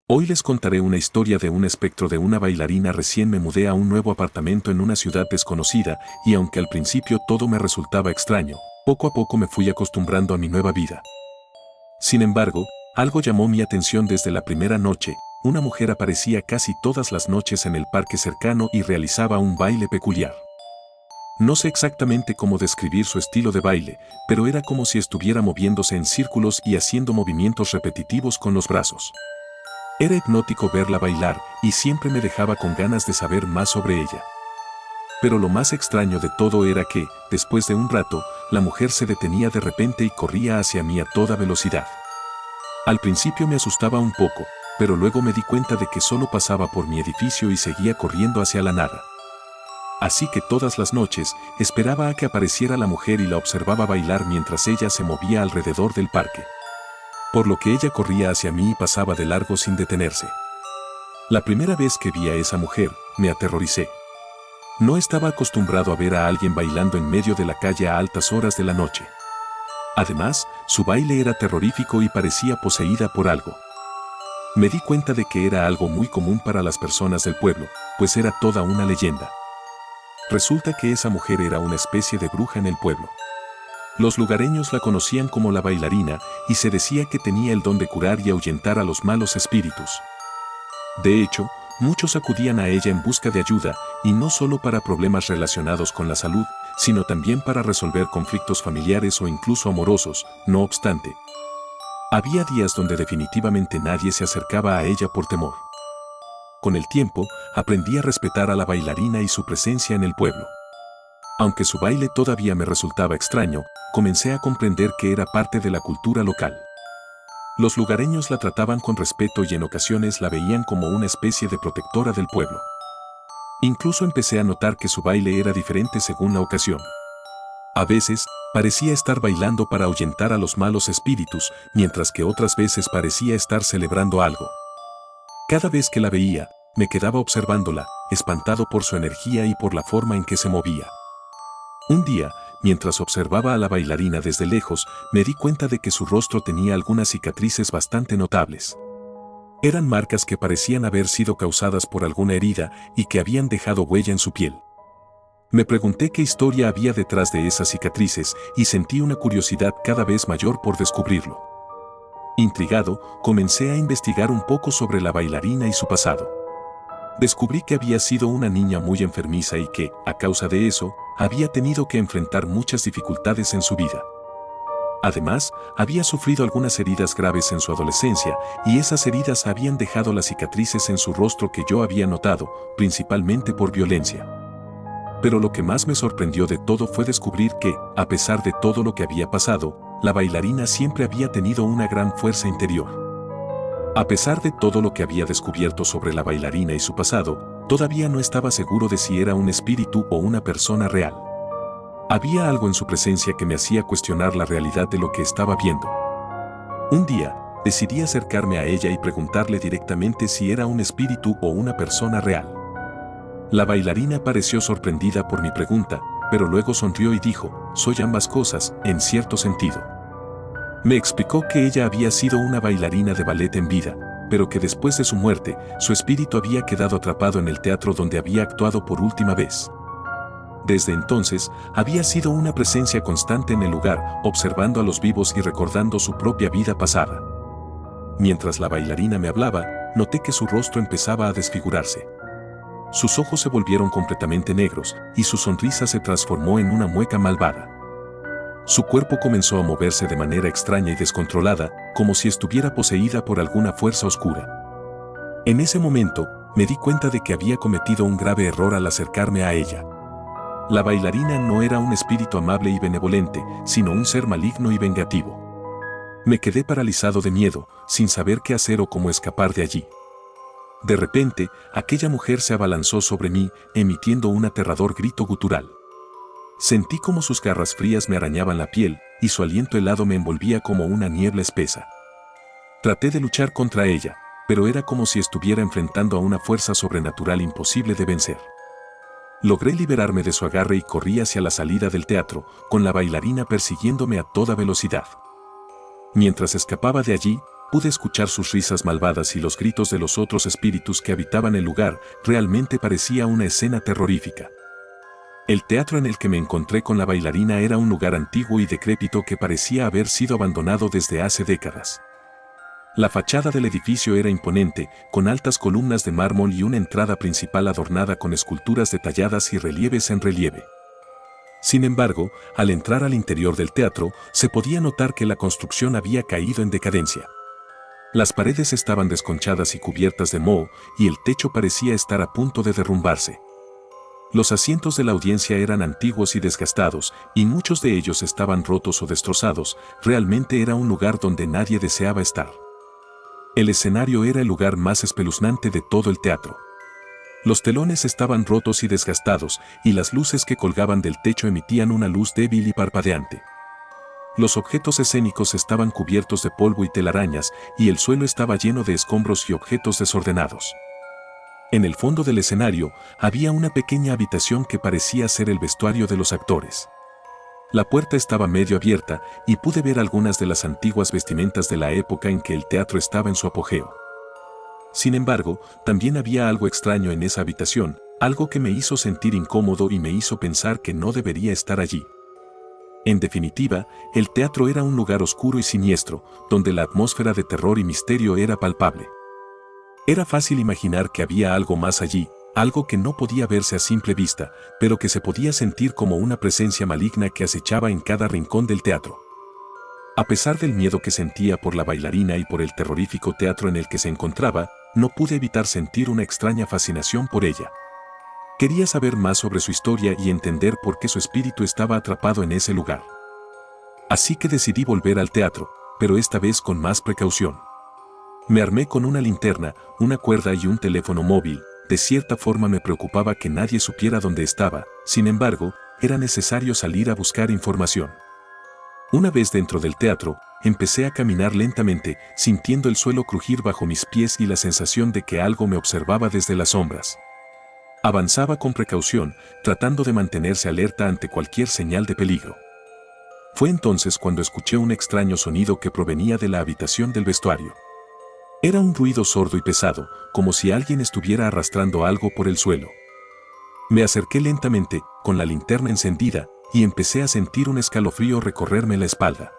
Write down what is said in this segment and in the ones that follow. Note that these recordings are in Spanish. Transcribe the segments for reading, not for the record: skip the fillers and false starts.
Hoy les contaré una historia de un espectro de una bailarina. Recién me mudé a un nuevo apartamento en una ciudad desconocida, y aunque al principio todo me resultaba extraño, poco a poco me fui acostumbrando a mi nueva vida. Sin embargo, algo llamó mi atención desde la primera noche. Una mujer aparecía casi todas las noches en el parque cercano y realizaba un baile peculiar. No sé exactamente cómo describir su estilo de baile, pero era como si estuviera moviéndose en círculos y haciendo movimientos repetitivos con los brazos. Era hipnótico verla bailar y siempre me dejaba con ganas de saber más sobre ella. Pero lo más extraño de todo era que, después de un rato, la mujer se detenía de repente y corría hacia mí a toda velocidad. Al principio me asustaba un poco, pero luego me di cuenta de que solo pasaba por mi edificio y seguía corriendo hacia la nada. Así que todas las noches, esperaba a que apareciera la mujer y la observaba bailar mientras ella se movía alrededor del parque. Por lo que ella corría hacia mí y pasaba de largo sin detenerse. La primera vez que vi a esa mujer, me aterroricé. No estaba acostumbrado a ver a alguien bailando en medio de la calle a altas horas de la noche. Además, su baile era terrorífico y parecía poseída por algo. Me di cuenta de que era algo muy común para las personas del pueblo, pues era toda una leyenda. Resulta que esa mujer era una especie de bruja en el pueblo. Los lugareños la conocían como la bailarina y se decía que tenía el don de curar y ahuyentar a los malos espíritus. De hecho, muchos acudían a ella en busca de ayuda, y no solo para problemas relacionados con la salud, sino también para resolver conflictos familiares o incluso amorosos. No obstante, había días donde definitivamente nadie se acercaba a ella por temor. Con el tiempo, aprendí a respetar a la bailarina y su presencia en el pueblo. Aunque su baile todavía me resultaba extraño, comencé a comprender que era parte de la cultura local. Los lugareños la trataban con respeto y en ocasiones la veían como una especie de protectora del pueblo. Incluso empecé a notar que su baile era diferente según la ocasión. A veces, parecía estar bailando para ahuyentar a los malos espíritus, mientras que otras veces parecía estar celebrando algo. Cada vez que la veía, me quedaba observándola, espantado por su energía y por la forma en que se movía. Un día, mientras observaba a la bailarina desde lejos, me di cuenta de que su rostro tenía algunas cicatrices bastante notables. Eran marcas que parecían haber sido causadas por alguna herida y que habían dejado huella en su piel. Me pregunté qué historia había detrás de esas cicatrices y sentí una curiosidad cada vez mayor por descubrirlo. Intrigado, comencé a investigar un poco sobre la bailarina y su pasado. Descubrí que había sido una niña muy enfermiza y que, a causa de eso, había tenido que enfrentar muchas dificultades en su vida. Además, había sufrido algunas heridas graves en su adolescencia, y esas heridas habían dejado las cicatrices en su rostro que yo había notado, principalmente por violencia. Pero lo que más me sorprendió de todo fue descubrir que, a pesar de todo lo que había pasado, la bailarina siempre había tenido una gran fuerza interior. A pesar de todo lo que había descubierto sobre la bailarina y su pasado, todavía no estaba seguro de si era un espíritu o una persona real. Había algo en su presencia que me hacía cuestionar la realidad de lo que estaba viendo. Un día, decidí acercarme a ella y preguntarle directamente si era un espíritu o una persona real. La bailarina pareció sorprendida por mi pregunta, pero luego sonrió y dijo: "Soy ambas cosas, en cierto sentido". Me explicó que ella había sido una bailarina de ballet en vida, pero que después de su muerte, su espíritu había quedado atrapado en el teatro donde había actuado por última vez. Desde entonces, había sido una presencia constante en el lugar, observando a los vivos y recordando su propia vida pasada. Mientras la bailarina me hablaba, noté que su rostro empezaba a desfigurarse. Sus ojos se volvieron completamente negros, y su sonrisa se transformó en una mueca malvada. Su cuerpo comenzó a moverse de manera extraña y descontrolada, como si estuviera poseída por alguna fuerza oscura. En ese momento, me di cuenta de que había cometido un grave error al acercarme a ella. La bailarina no era un espíritu amable y benevolente, sino un ser maligno y vengativo. Me quedé paralizado de miedo, sin saber qué hacer o cómo escapar de allí. De repente, aquella mujer se abalanzó sobre mí, emitiendo un aterrador grito gutural. Sentí como sus garras frías me arañaban la piel, y su aliento helado me envolvía como una niebla espesa. Traté de luchar contra ella, pero era como si estuviera enfrentando a una fuerza sobrenatural imposible de vencer. Logré liberarme de su agarre y corrí hacia la salida del teatro, con la bailarina persiguiéndome a toda velocidad. Mientras escapaba de allí, pude escuchar sus risas malvadas y los gritos de los otros espíritus que habitaban el lugar. Realmente parecía una escena terrorífica. El teatro en el que me encontré con la bailarina era un lugar antiguo y decrépito que parecía haber sido abandonado desde hace décadas. La fachada del edificio era imponente, con altas columnas de mármol y una entrada principal adornada con esculturas detalladas y relieves en relieve. Sin embargo, al entrar al interior del teatro, se podía notar que la construcción había caído en decadencia. Las paredes estaban desconchadas y cubiertas de moho, y el techo parecía estar a punto de derrumbarse. Los asientos de la audiencia eran antiguos y desgastados, y muchos de ellos estaban rotos o destrozados. Realmente era un lugar donde nadie deseaba estar. El escenario era el lugar más espeluznante de todo el teatro. Los telones estaban rotos y desgastados, y las luces que colgaban del techo emitían una luz débil y parpadeante. Los objetos escénicos estaban cubiertos de polvo y telarañas, y el suelo estaba lleno de escombros y objetos desordenados. En el fondo del escenario había una pequeña habitación que parecía ser el vestuario de los actores. La puerta estaba medio abierta y pude ver algunas de las antiguas vestimentas de la época en que el teatro estaba en su apogeo. Sin embargo, también había algo extraño en esa habitación, algo que me hizo sentir incómodo y me hizo pensar que no debería estar allí. En definitiva, el teatro era un lugar oscuro y siniestro, donde la atmósfera de terror y misterio era palpable. Era fácil imaginar que había algo más allí, algo que no podía verse a simple vista, pero que se podía sentir como una presencia maligna que acechaba en cada rincón del teatro. A pesar del miedo que sentía por la bailarina y por el terrorífico teatro en el que se encontraba, no pude evitar sentir una extraña fascinación por ella. Quería saber más sobre su historia y entender por qué su espíritu estaba atrapado en ese lugar. Así que decidí volver al teatro, pero esta vez con más precaución. Me armé con una linterna, una cuerda y un teléfono móvil. De cierta forma me preocupaba que nadie supiera dónde estaba. Sin embargo, era necesario salir a buscar información. Una vez dentro del teatro, empecé a caminar lentamente, sintiendo el suelo crujir bajo mis pies y la sensación de que algo me observaba desde las sombras. Avanzaba con precaución, tratando de mantenerse alerta ante cualquier señal de peligro. Fue entonces cuando escuché un extraño sonido que provenía de la habitación del vestuario. Era un ruido sordo y pesado, como si alguien estuviera arrastrando algo por el suelo. Me acerqué lentamente, con la linterna encendida, y empecé a sentir un escalofrío recorrerme la espalda.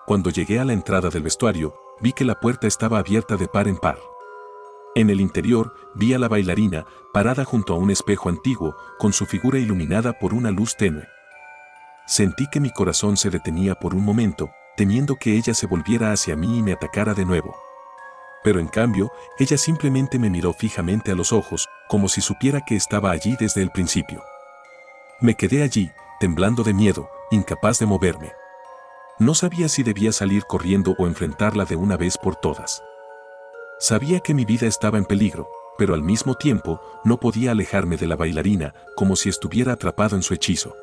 Cuando llegué a la entrada del vestuario, vi que la puerta estaba abierta de par en par. En el interior, vi a la bailarina, parada junto a un espejo antiguo, con su figura iluminada por una luz tenue. Sentí que mi corazón se detenía por un momento, temiendo que ella se volviera hacia mí y me atacara de nuevo. Pero en cambio, ella simplemente me miró fijamente a los ojos, como si supiera que estaba allí desde el principio. Me quedé allí, temblando de miedo, incapaz de moverme. No sabía si debía salir corriendo o enfrentarla de una vez por todas. Sabía que mi vida estaba en peligro, pero al mismo tiempo no podía alejarme de la bailarina, como si estuviera atrapado en su hechizo.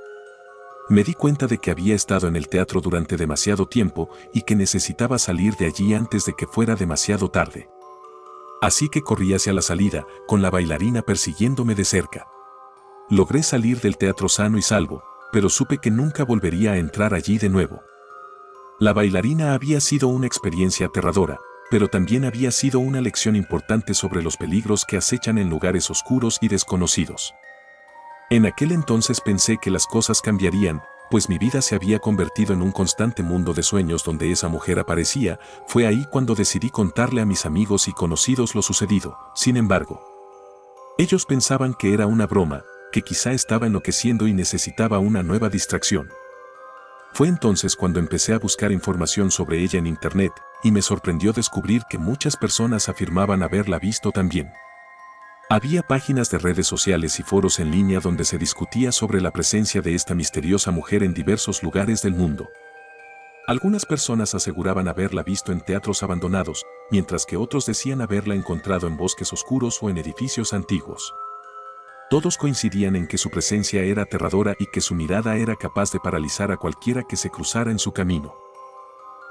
Me di cuenta de que había estado en el teatro durante demasiado tiempo y que necesitaba salir de allí antes de que fuera demasiado tarde. Así que corrí hacia la salida, con la bailarina persiguiéndome de cerca. Logré salir del teatro sano y salvo, pero supe que nunca volvería a entrar allí de nuevo. La bailarina había sido una experiencia aterradora, pero también había sido una lección importante sobre los peligros que acechan en lugares oscuros y desconocidos. En aquel entonces pensé que las cosas cambiarían, pues mi vida se había convertido en un constante mundo de sueños donde esa mujer aparecía. Fue ahí cuando decidí contarle a mis amigos y conocidos lo sucedido. Sin embargo, ellos pensaban que era una broma, que quizá estaba enloqueciendo y necesitaba una nueva distracción. Fue entonces cuando empecé a buscar información sobre ella en internet, y me sorprendió descubrir que muchas personas afirmaban haberla visto también. Había páginas de redes sociales y foros en línea donde se discutía sobre la presencia de esta misteriosa mujer en diversos lugares del mundo. Algunas personas aseguraban haberla visto en teatros abandonados, mientras que otros decían haberla encontrado en bosques oscuros o en edificios antiguos. Todos coincidían en que su presencia era aterradora y que su mirada era capaz de paralizar a cualquiera que se cruzara en su camino.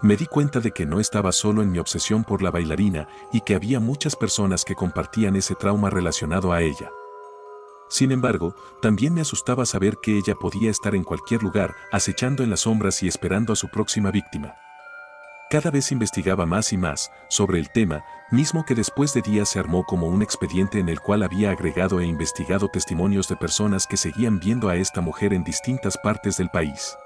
Me di cuenta de que no estaba solo en mi obsesión por la bailarina y que había muchas personas que compartían ese trauma relacionado a ella. Sin embargo, también me asustaba saber que ella podía estar en cualquier lugar, acechando en las sombras y esperando a su próxima víctima. Cada vez investigaba más y más sobre el tema, mismo que después de días se armó como un expediente en el cual había agregado e investigado testimonios de personas que seguían viendo a esta mujer en distintas partes del país.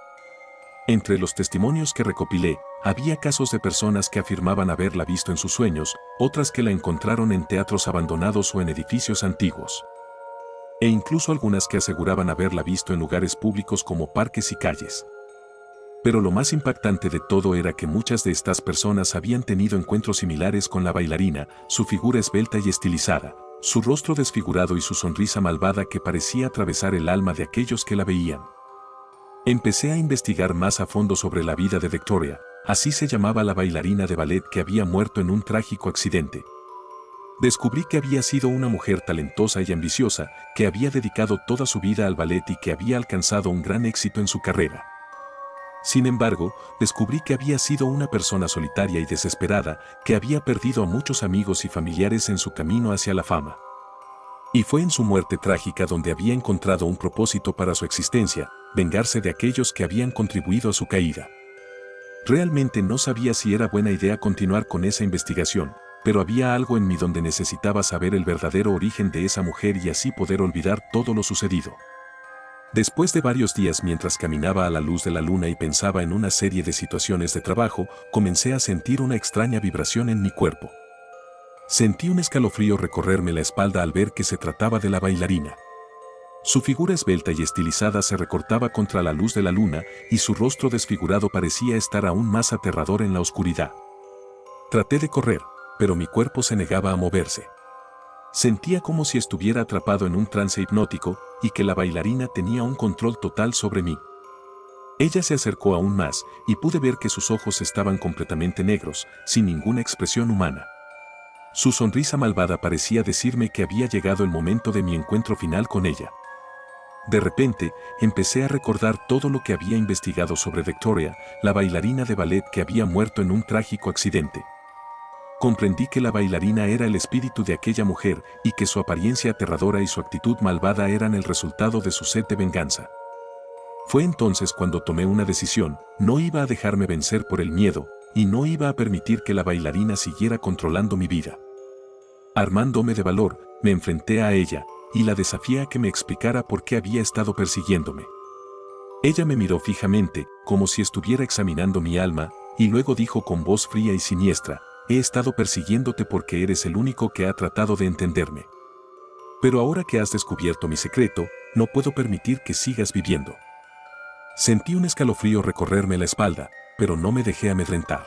Entre los testimonios que recopilé, había casos de personas que afirmaban haberla visto en sus sueños, otras que la encontraron en teatros abandonados o en edificios antiguos. E incluso algunas que aseguraban haberla visto en lugares públicos como parques y calles. Pero lo más impactante de todo era que muchas de estas personas habían tenido encuentros similares con la bailarina, su figura esbelta y estilizada, su rostro desfigurado y su sonrisa malvada que parecía atravesar el alma de aquellos que la veían. Empecé a investigar más a fondo sobre la vida de Victoria, así se llamaba la bailarina de ballet que había muerto en un trágico accidente. Descubrí que había sido una mujer talentosa y ambiciosa, que había dedicado toda su vida al ballet y que había alcanzado un gran éxito en su carrera. Sin embargo, descubrí que había sido una persona solitaria y desesperada, que había perdido a muchos amigos y familiares en su camino hacia la fama. Y fue en su muerte trágica donde había encontrado un propósito para su existencia, vengarse de aquellos que habían contribuido a su caída. Realmente no sabía si era buena idea continuar con esa investigación, pero había algo en mí donde necesitaba saber el verdadero origen de esa mujer y así poder olvidar todo lo sucedido. Después de varios días mientras caminaba a la luz de la luna y pensaba en una serie de situaciones de trabajo, comencé a sentir una extraña vibración en mi cuerpo. Sentí un escalofrío recorrerme la espalda al ver que se trataba de la bailarina. Su figura esbelta y estilizada se recortaba contra la luz de la luna y su rostro desfigurado parecía estar aún más aterrador en la oscuridad. Traté de correr, pero mi cuerpo se negaba a moverse. Sentía como si estuviera atrapado en un trance hipnótico y que la bailarina tenía un control total sobre mí. Ella se acercó aún más y pude ver que sus ojos estaban completamente negros, sin ninguna expresión humana. Su sonrisa malvada parecía decirme que había llegado el momento de mi encuentro final con ella. De repente, empecé a recordar todo lo que había investigado sobre Victoria, la bailarina de ballet que había muerto en un trágico accidente. Comprendí que la bailarina era el espíritu de aquella mujer y que su apariencia aterradora y su actitud malvada eran el resultado de su sed de venganza. Fue entonces cuando tomé una decisión: no iba a dejarme vencer por el miedo, y no iba a permitir que la bailarina siguiera controlando mi vida. Armándome de valor, me enfrenté a ella, y la desafié a que me explicara por qué había estado persiguiéndome. Ella me miró fijamente, como si estuviera examinando mi alma, y luego dijo con voz fría y siniestra: he estado persiguiéndote porque eres el único que ha tratado de entenderme. Pero ahora que has descubierto mi secreto, no puedo permitir que sigas viviendo. Sentí un escalofrío recorrerme la espalda, pero no me dejé amedrentar.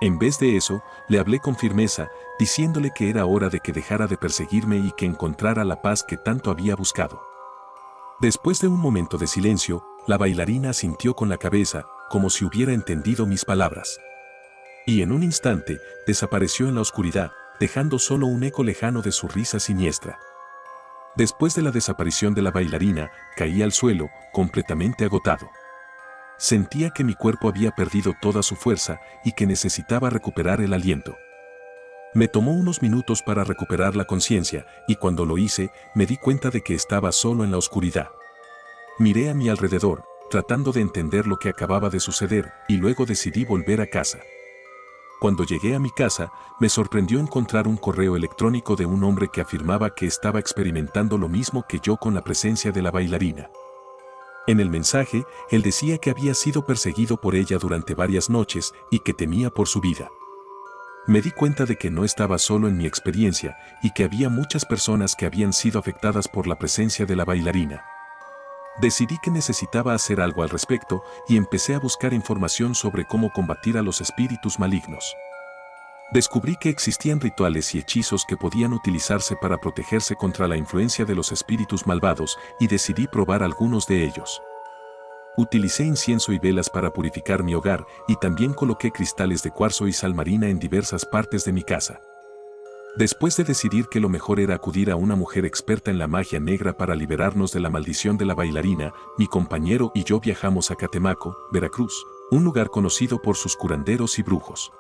En vez de eso, le hablé con firmeza, diciéndole que era hora de que dejara de perseguirme y que encontrara la paz que tanto había buscado. Después de un momento de silencio, la bailarina asintió con la cabeza, como si hubiera entendido mis palabras. Y en un instante, desapareció en la oscuridad, dejando solo un eco lejano de su risa siniestra. Después de la desaparición de la bailarina, caí al suelo, completamente agotado. Sentía que mi cuerpo había perdido toda su fuerza y que necesitaba recuperar el aliento. Me tomó unos minutos para recuperar la conciencia, y cuando lo hice, me di cuenta de que estaba solo en la oscuridad. Miré a mi alrededor, tratando de entender lo que acababa de suceder, y luego decidí volver a casa. Cuando llegué a mi casa, me sorprendió encontrar un correo electrónico de un hombre que afirmaba que estaba experimentando lo mismo que yo con la presencia de la bailarina. En el mensaje, él decía que había sido perseguido por ella durante varias noches y que temía por su vida. Me di cuenta de que no estaba solo en mi experiencia y que había muchas personas que habían sido afectadas por la presencia de la bailarina. Decidí que necesitaba hacer algo al respecto y empecé a buscar información sobre cómo combatir a los espíritus malignos. Descubrí que existían rituales y hechizos que podían utilizarse para protegerse contra la influencia de los espíritus malvados y decidí probar algunos de ellos. Utilicé incienso y velas para purificar mi hogar y también coloqué cristales de cuarzo y sal marina en diversas partes de mi casa. Después de decidir que lo mejor era acudir a una mujer experta en la magia negra para liberarnos de la maldición de la bailarina, mi compañero y yo viajamos a Catemaco, Veracruz, un lugar conocido por sus curanderos y brujos.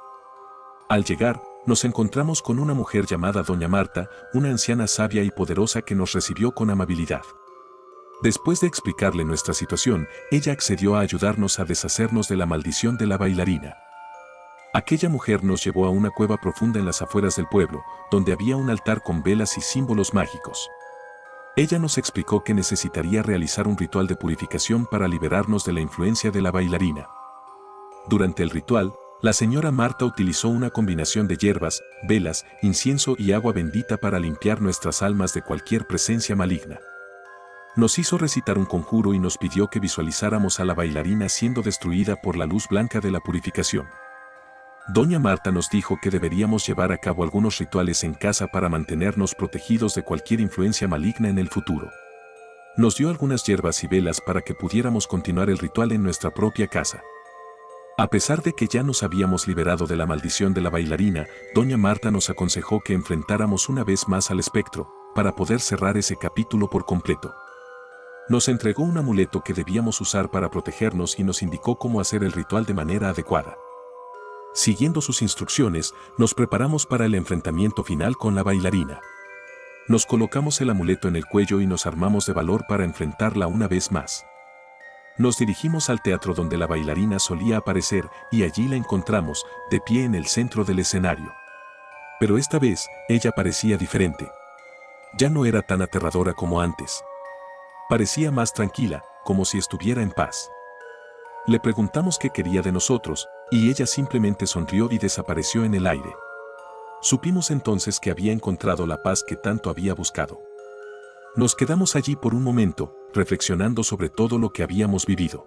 Al llegar, nos encontramos con una mujer llamada Doña Marta, una anciana sabia y poderosa que nos recibió con amabilidad. Después de explicarle nuestra situación, ella accedió a ayudarnos a deshacernos de la maldición de la bailarina. Aquella mujer nos llevó a una cueva profunda en las afueras del pueblo, donde había un altar con velas y símbolos mágicos. Ella nos explicó que necesitaría realizar un ritual de purificación para liberarnos de la influencia de la bailarina. Durante el ritual, la señora Marta utilizó una combinación de hierbas, velas, incienso y agua bendita para limpiar nuestras almas de cualquier presencia maligna. Nos hizo recitar un conjuro y nos pidió que visualizáramos a la bailarina siendo destruida por la luz blanca de la purificación. Doña Marta nos dijo que deberíamos llevar a cabo algunos rituales en casa para mantenernos protegidos de cualquier influencia maligna en el futuro. Nos dio algunas hierbas y velas para que pudiéramos continuar el ritual en nuestra propia casa. A pesar de que ya nos habíamos liberado de la maldición de la bailarina, Doña Marta nos aconsejó que enfrentáramos una vez más al espectro, para poder cerrar ese capítulo por completo. Nos entregó un amuleto que debíamos usar para protegernos y nos indicó cómo hacer el ritual de manera adecuada. Siguiendo sus instrucciones, nos preparamos para el enfrentamiento final con la bailarina. Nos colocamos el amuleto en el cuello y nos armamos de valor para enfrentarla una vez más. Nos dirigimos al teatro donde la bailarina solía aparecer y allí la encontramos, de pie en el centro del escenario. Pero esta vez, ella parecía diferente. Ya no era tan aterradora como antes. Parecía más tranquila, como si estuviera en paz. Le preguntamos qué quería de nosotros, y ella simplemente sonrió y desapareció en el aire. Supimos entonces que había encontrado la paz que tanto había buscado. Nos quedamos allí por un momento, reflexionando sobre todo lo que habíamos vivido.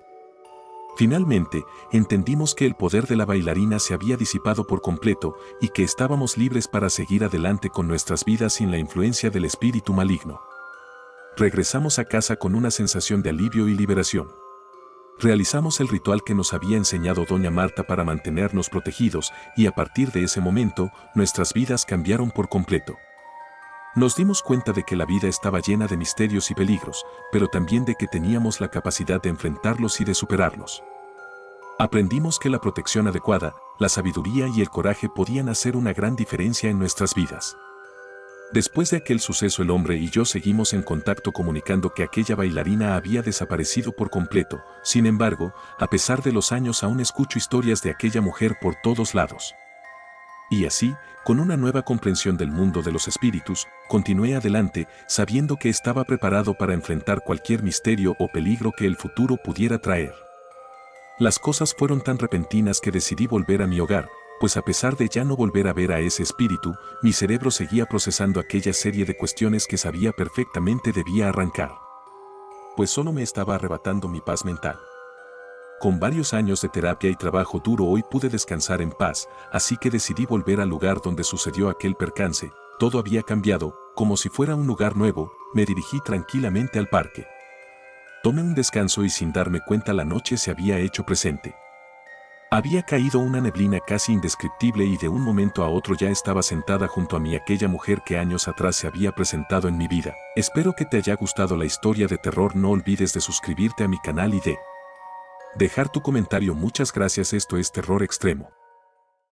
Finalmente, entendimos que el poder de la bailarina se había disipado por completo y que estábamos libres para seguir adelante con nuestras vidas sin la influencia del espíritu maligno. Regresamos a casa con una sensación de alivio y liberación. Realizamos el ritual que nos había enseñado Doña Marta para mantenernos protegidos y a partir de ese momento, nuestras vidas cambiaron por completo. Nos dimos cuenta de que la vida estaba llena de misterios y peligros, pero también de que teníamos la capacidad de enfrentarlos y de superarlos. Aprendimos que la protección adecuada, la sabiduría y el coraje podían hacer una gran diferencia en nuestras vidas. Después de aquel suceso, el hombre y yo seguimos en contacto comunicando que aquella bailarina había desaparecido por completo. Sin embargo, a pesar de los años aún escucho historias de aquella mujer por todos lados. Y así, con una nueva comprensión del mundo de los espíritus, continué adelante, sabiendo que estaba preparado para enfrentar cualquier misterio o peligro que el futuro pudiera traer. Las cosas fueron tan repentinas que decidí volver a mi hogar, pues a pesar de ya no volver a ver a ese espíritu, mi cerebro seguía procesando aquella serie de cuestiones que sabía perfectamente debía arrancar. Pues solo me estaba arrebatando mi paz mental. Con varios años de terapia y trabajo duro hoy pude descansar en paz, así que decidí volver al lugar donde sucedió aquel percance. Todo había cambiado, como si fuera un lugar nuevo, me dirigí tranquilamente al parque. Tomé un descanso y sin darme cuenta la noche se había hecho presente. Había caído una neblina casi indescriptible y de un momento a otro ya estaba sentada junto a mí aquella mujer que años atrás se había presentado en mi vida. Espero que te haya gustado la historia de terror. No olvides de suscribirte a mi canal y de dejar tu comentario. Muchas gracias. Esto es Terror Extremo.